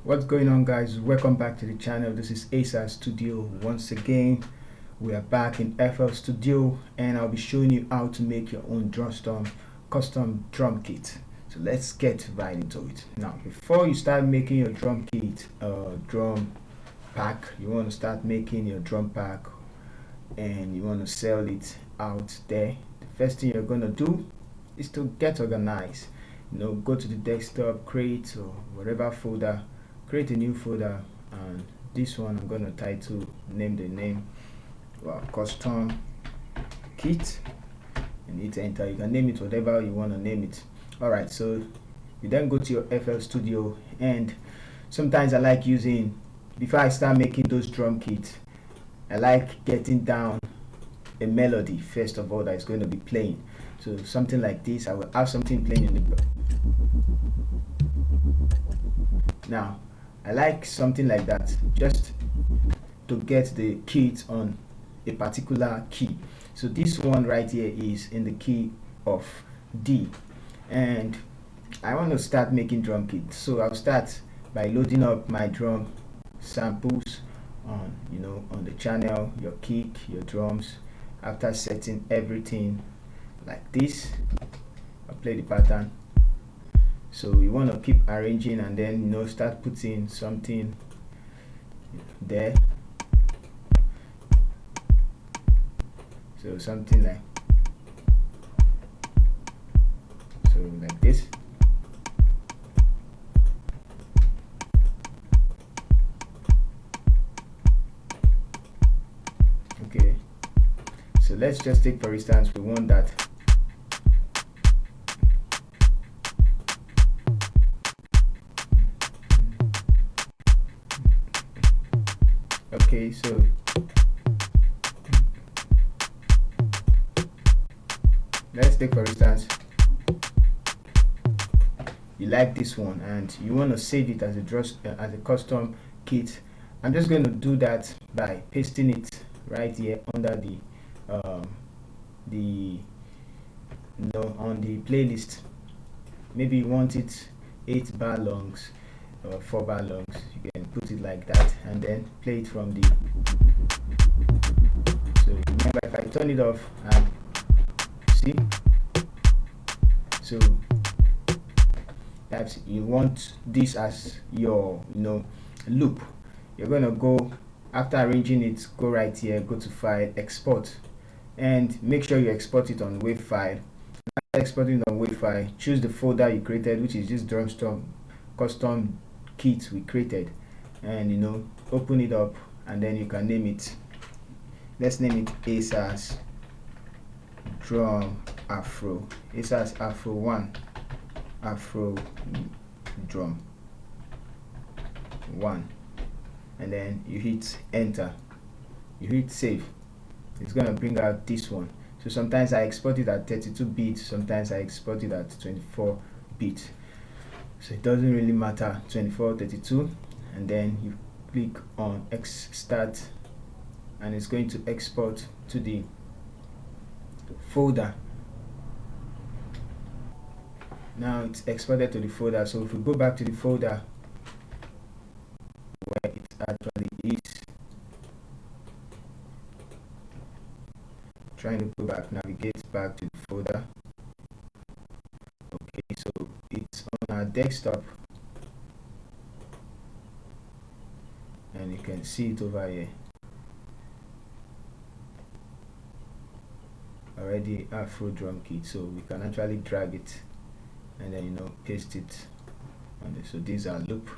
What's going on, guys? Welcome back to the channel. This is acears Studio. Once again, we are back in FL Studio, and I'll be showing you how to make your own custom drum kit. So let's get right into it. Now, before you start making your drum kit, drum pack, you want to start making your drum pack and you want to sell it out there. The first thing you're going to do is to get organized. Go to the desktop, create or whatever folder, create a new folder, and this one I'm going to name the name custom kit, and hit enter. You can name it whatever you want to name it. Alright, so you then go to your FL Studio, and sometimes I like using, before I start making those drum kits, I like getting down a melody first of all that is going to be playing. So something like this, I will have something playing in the now. I like something like that just to get the kit on a particular key. So this one right here is in the key of D, and I want to start making drum kit. So I'll start by loading up my drum samples on on the channel, your kick, your drums. After setting everything like this, I'll play the pattern. So you want to keep arranging, and then start putting something there. So something like this. Okay, so let's just take, for instance, we want that. Okay, so let's take, for instance, you like this one and you want to save it as a custom kit. I'm just going to do that by pasting it right here under on the playlist. Maybe you want it 8 bar longs or 4 bar longs. You can put it like that and then play it from the. So remember, if I turn it off and see, so that's, you want this as your loop. You're gonna go, after arranging it, go right here, go to file, export, and make sure you export it on WAV file. After exporting it on WAV file, choose the folder you created, which is this drum custom kit we created, and open it up, and then you can name it. Let's name it acears drum afro, acears afro 1, afro drum 1, and then you hit enter, you hit save. It's gonna bring out this one. So sometimes I export it at 32 bits, sometimes I export it at 24 bits, so it doesn't really matter, 24, 32, and then you click on start, and it's going to export to the folder. Now it's exported to the folder. So if we go back to the folder where it actually is, trying to go back, navigate back to the folder. Okay, so it's on our desktop, and you can see it over here already, afro drum kit. So we can actually drag it and then paste it on this. So these are loop,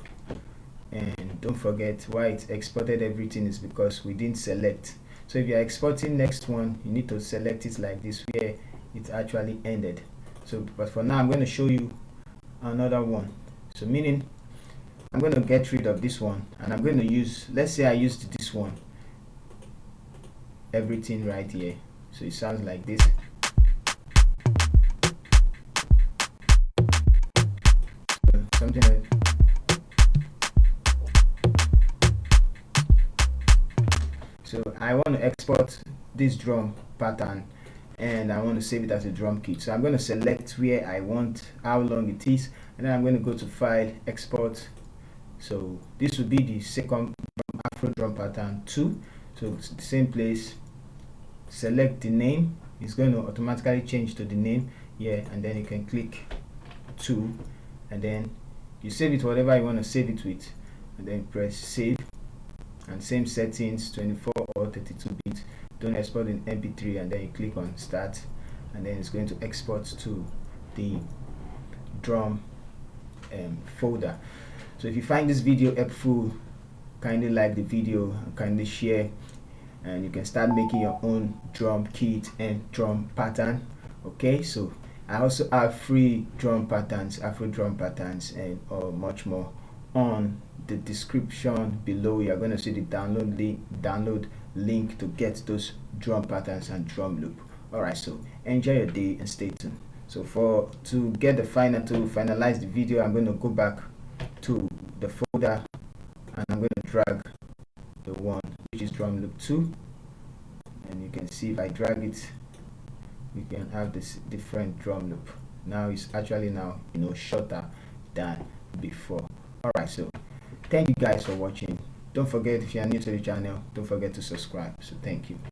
and don't forget, why it's exported everything is because we didn't select. So if you're exporting next one, you need to select it like this where it actually ended. So but for now I'm going to show you another one. So meaning I'm going to get rid of this one, and I'm going to use, let's say I used this one, everything right here. So it sounds like this. Something like, so I want to export this drum pattern and I want to save it as a drum kit. So I'm going to select where I want, how long it is, and then I'm going to go to file, export, So this will be the second Afro drum pattern 2. So it's the same place, select the name, it's going to automatically change to the name here, and then you can click 2, and then you save it whatever you want to save it with, and then press save, and same settings, 24 or 32 bits. Don't export in mp3, and then you click on start, and then it's going to export to the drum folder. So if you find this video helpful, kindly like the video and kindly share, and you can start making your own drum kit and drum pattern. Okay, so I also have free drum patterns, Afro drum patterns, and much more on the description below. You're going to see the download link to get those drum patterns and drum loop. Alright, so enjoy your day and stay tuned. So to finalize the video, I'm going to go back to the folder, and I'm going to drag the one which is drum loop 2, and you can see if I drag it, we can have this different drum loop. Now it's actually shorter than before. Alright, so thank you guys for watching. Don't forget, if you are new to the channel, don't forget to subscribe. So thank you.